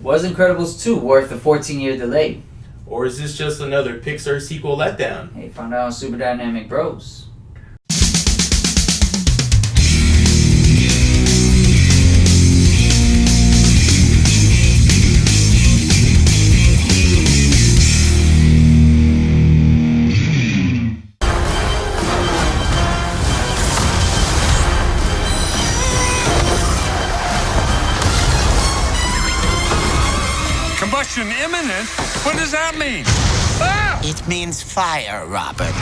Was Incredibles 2 worth the 14-year delay? Or is this just another Pixar sequel letdown? Hey, find out on Super Dynamic Bros. Combustion imminent? What does that mean? Ah! It means fire, Robert.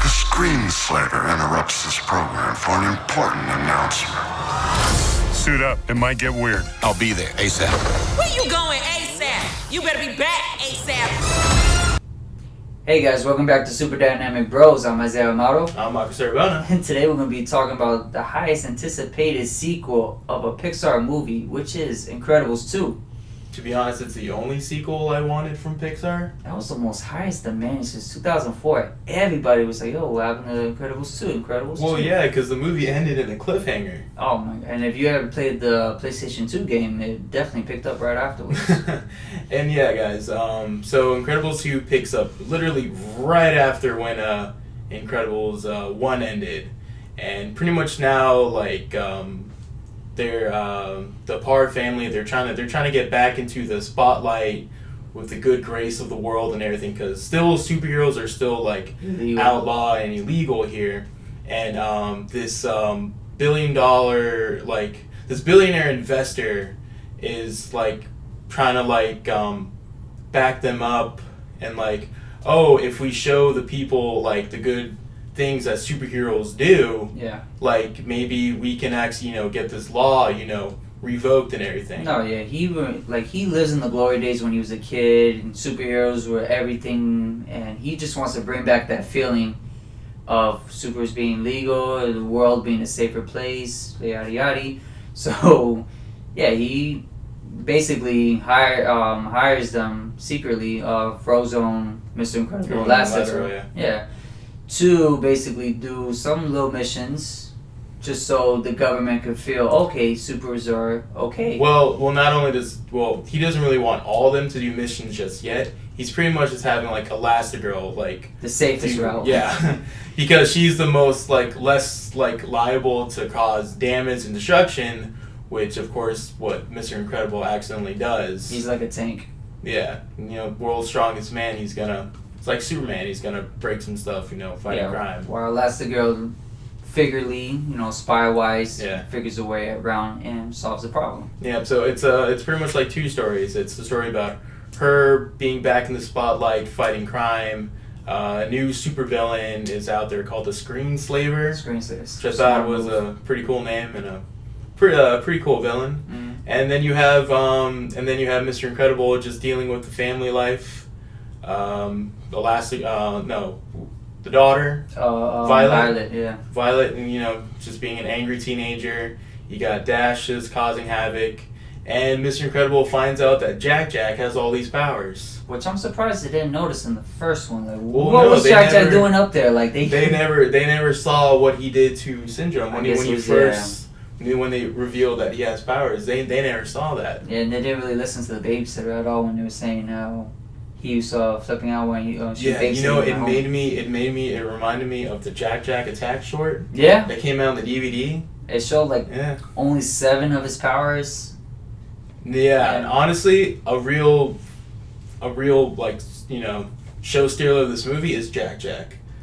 The screenslaver interrupts this program for an important announcement. Suit up. It might get weird. I'll be there ASAP. Where you going ASAP? You better be back ASAP. Hey guys, welcome back to Super Dynamic Bros. I'm Isaiah Amaro. I'm Marcus Urbana. And today we're going to be talking about the highest anticipated sequel of a Pixar movie, which is Incredibles 2. To be honest, it's the only sequel I wanted from Pixar. That was the most highest demand since 2004. Everybody was like, yo, what happened to Incredibles 2? Incredibles 2? Well, yeah, because the movie ended in a cliffhanger. Oh my god. And if you ever played the PlayStation 2 game, it definitely picked up right afterwards. And yeah, guys, so Incredibles 2 picks up literally right after when Incredibles 1 ended. And pretty much now, like, they're the Parr family. They're trying to get back into the spotlight with the good grace of the world and everything, because still superheroes are still like Illegal. outlaw and illegal here. And this billionaire investor is like trying to like back them up and like, oh, if we show the people like the good things that superheroes do, Yeah. like maybe we can actually, get this law, revoked and everything. No, yeah, he lives in the glory days when he was a kid and superheroes were everything, and he just wants to bring back that feeling of supers being legal, the world being a safer place, yada yada. So, yeah, he basically hires them secretly, Frozone, Mr. Incredible, Elastigirl, yeah, to basically do some little missions, just so the government could feel okay, supers are okay. Well, he doesn't really want all of them to do missions just yet. He's pretty much just having like Elastigirl, like The safest route. Yeah, because she's the most like less like liable to cause damage and destruction, which of course what Mr. Incredible accidentally does. He's like a tank. Yeah, world's strongest man. It's like Superman. He's gonna break some stuff, fighting crime. While Elastigirl figuratively, spy-wise, Yeah. figures a way around and solves the problem. Yeah, so it's pretty much like two stories. It's the story about her being back in the spotlight, fighting crime. A new supervillain is out there called the Screenslaver. Screensavers. Which I thought was a pretty cool name and a pretty cool villain. Mm. And then you have Mr. Incredible just dealing with the family life. The daughter, Violet, yeah. Violet, and just being an angry teenager. You got Dash is causing havoc, and Mr. Incredible finds out that Jack has all these powers. Which I'm surprised they didn't notice in the first one. Like, Well, what no, was they Jack never- doing up there? Like They never saw what he did to Syndrome when I guess he it was, first when they revealed that he has powers. They never saw that. Yeah, and they didn't really listen to the babysitter at all when they were saying how he was flipping out when she Yeah, babysitting at home. it reminded me of the Jack Attack short Yeah, that came out on the DVD. it showed like Yeah. only 7 of his powers. Yeah, and honestly, a real like, show stealer of this movie is Jack.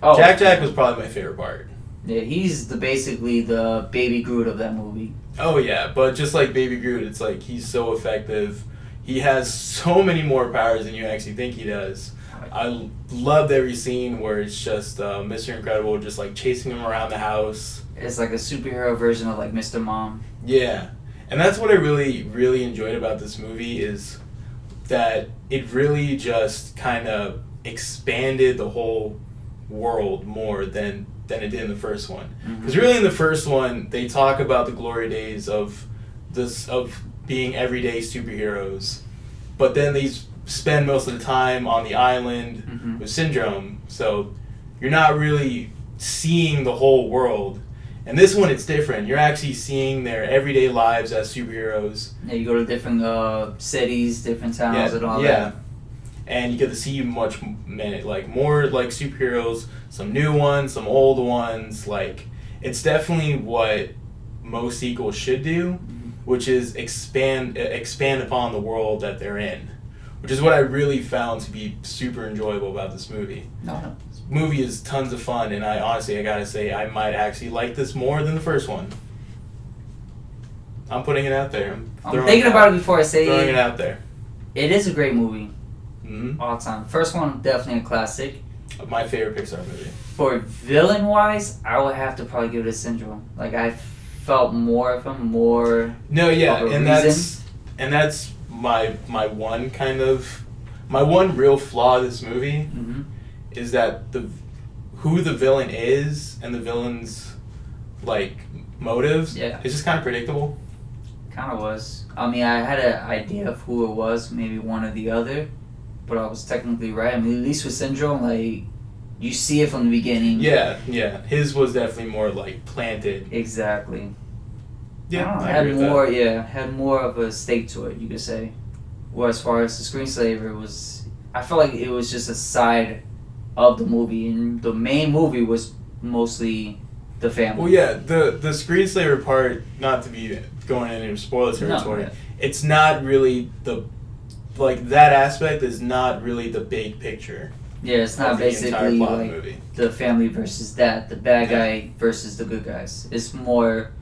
Oh, Jack was probably my favorite part. Yeah, he's basically the baby Groot of that movie. Oh yeah, but just like Baby Groot, it's like he's so effective. He has so many more powers than you actually think he does. I loved every scene where it's just Mr. Incredible just like chasing him around the house. It's like a superhero version of like Mr. Mom. Yeah, and that's what I really, really enjoyed about this movie is that it really just kind of expanded the whole world more than it did in the first one. Because really in the first one, they talk about the glory days of being everyday superheroes, but then they spend most of the time on the island with Syndrome, so you're not really seeing the whole world. And this one, it's different. You're actually seeing their everyday lives as superheroes. Yeah, you go to different cities, different towns, and all yeah. that. And you get to see more like superheroes, some new ones, some old ones. Like, it's definitely what most sequels should do, which is expand upon the world that they're in, which is what I really found to be super enjoyable about this movie. No. This movie is tons of fun, and I gotta say, I might actually like this more than the first one. I'm putting it out there. I'm thinking about it before I say throwing it. it out there. It is a great movie. Mm-hmm. All time. First one, definitely a classic. My favorite Pixar movie. For villain wise, I would have to probably give it a Syndrome. Like, I felt more of him, more. No, yeah, of a and reason. that's my one real flaw of this movie Mm-hmm. is that who the villain is and the villain's like motives Yeah. is just kind of predictable. Kind of was. I mean, I had an idea of who it was, maybe one or the other, but I was technically right. I mean, at least with Syndrome, like, you see it from the beginning. Yeah. His was definitely more like planted. Exactly. Yeah, I had agree with more. that. Yeah, had more of a stake to it, you could say. Well, as far as the screensaver was, I felt like it was just a side of the movie, and the main movie was mostly the family. Well, yeah, the screensaver part, not to be going into spoiler territory, yeah. it's not really that aspect is not really the big picture. Yeah, it's not of the entire basically plot of the like movie. the family versus that, the bad guy versus the good guys. It's more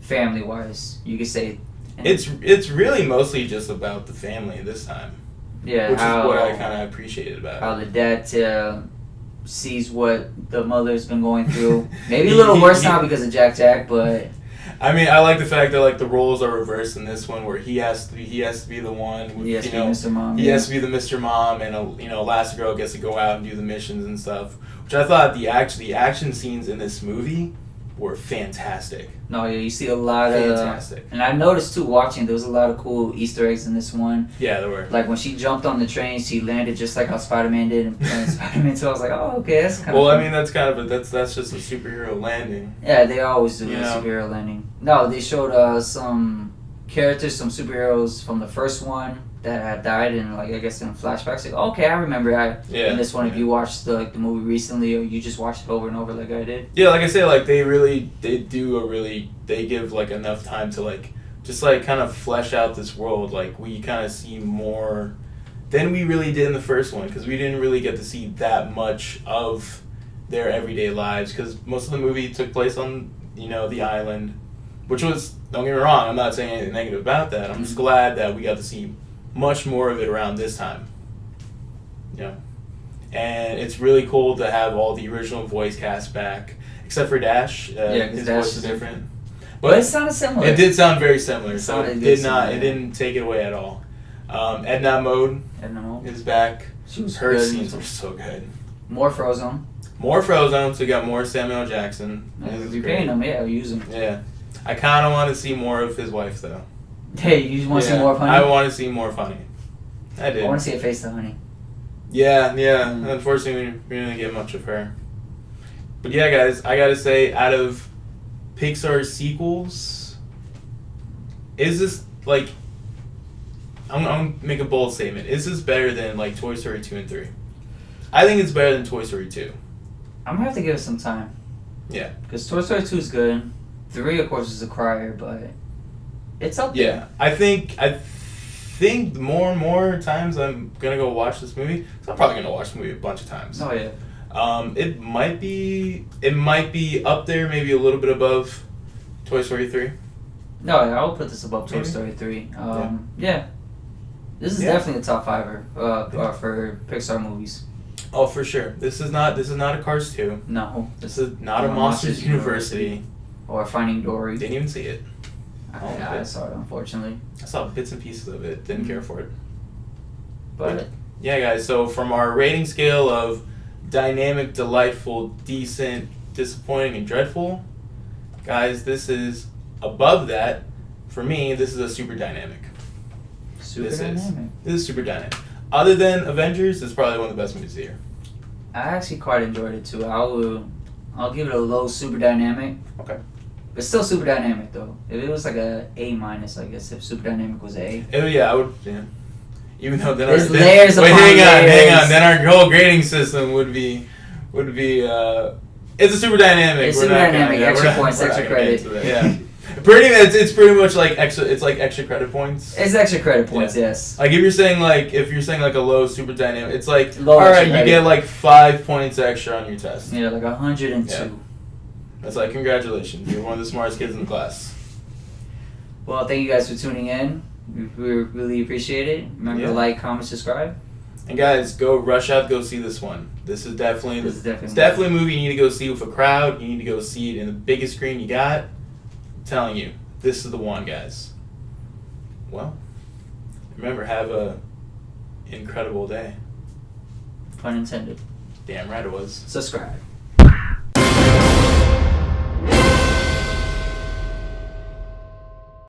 family wise, you could say. And It's really mostly just about the family this time, yeah, which how, is what I kind of appreciated about how it. the dad sees what the mother's been going through. Maybe a little worse now because of Jack, but I mean, I like the fact that like the roles are reversed in this one, where he has to be the one. he has to be Mr. Mom. He yeah. has to be the Mr. Mom, and Elastigirl gets to go out and do the missions and stuff. Which I thought the action scenes in this movie were fantastic. No, yeah, you see a lot Fantastic. and I noticed too watching, there was a lot of cool Easter eggs in this one. Yeah, there were. Like when she jumped on the train, she landed just like how Spider-Man did in Spider-Man 2. I was like, oh, okay, that's kind of Well, I mean, that's kind of that's just a superhero landing. yeah, they always do a You know? superhero landing. No, they showed some characters, some superheroes from the first one that had died, and like I guess in flashbacks. Like, okay, I remember in this one. If you watched the movie recently, or you just watched it over and over like I did. Yeah, like I say, like they give like enough time to like just like kind of flesh out this world. Like we kind of see more than we really did in the first one, because we didn't really get to see that much of their everyday lives, because most of the movie took place on the island, which was, don't get me wrong, I'm not saying anything negative about that. I'm just glad that we got to see much more of it around this time. Yeah. And it's really cool to have all the original voice cast back, except for Dash. Yeah, 'cause his Dash voice is is different. But it sounded similar. It did sound very similar, It so sounded it good did not. similar. It didn't take it away at all. Edna Mode I don't know. is back. She was Her good. scenes were so good. More Frozone. More Frozone, so we got more Samuel Jackson. Yeah, This is we're great. paying him. Yeah, we use him. Yeah, I kind of want to see more of his wife though. Hey, you just want to see Yeah, more of Honey? I want to see more Funny. I did. I want to see a face to Honey. Yeah. Mm. Unfortunately, we didn't get much of her. But yeah, guys, I gotta say, out of Pixar sequels, is this like? I'm gonna make a bold statement. Is this better than like Toy Story 2 and 3? I think it's better than Toy Story 2. I'm gonna have to give it some time. Yeah. Because Toy Story 2 is good. 3, of course, is a crier, but it's up there. Yeah. I think more and more times I'm gonna go watch this movie. So I'm probably gonna watch the movie a bunch of times. Oh yeah. It might be up there, maybe a little bit above Toy Story 3. No, yeah, I would put this above Toy Maybe. Story 3. Yeah. This is Yeah. definitely a top 5er for Pixar movies. Oh, for sure. This is not a Cars 2. No. This is not a Or Monsters University. Or Finding Dory. Didn't even see it. I saw it, unfortunately. I saw bits and pieces of it. Didn't care for it. But Yeah, guys. So from our rating scale of dynamic, delightful, decent, disappointing, and dreadful, guys, this is above that. For me, this is a super dynamic. super This dynamic. This is super dynamic. Other than Avengers, it's probably one of the best movies of the year. I actually quite enjoyed it too. I'll give it a low super dynamic. Okay. But still super dynamic though. If it was like a A minus, I guess if super dynamic was A. Yeah, I would. Yeah. Even though then There's layers wait, upon hang layers. on. Then our whole grading system would be. It's a super dynamic. It's We're super not gonna- dynamic. yeah, Extra we're not- points, we're not extra gonna get credit. into that, Yeah. It's pretty much like extra. It's like extra credit points. It's extra credit points, Yeah. yes. Like if you're saying like a low super dynamic, it's like Low all right, extra you credit. get like 5 points extra on your test. Yeah, like 102. Yeah. That's like congratulations, you're one of the smartest kids in the class. Well, thank you guys for tuning in. We really appreciate it. Remember to Yeah. like, comment, subscribe. And guys, rush out, go see this one. This is definitely This is definitely- it's definitely a movie you need to go see with a crowd. You need to go see it in the biggest screen you got. I'm telling you, this is the one, guys. Well, remember, have a incredible day. Pun intended. Damn right it was. Subscribe.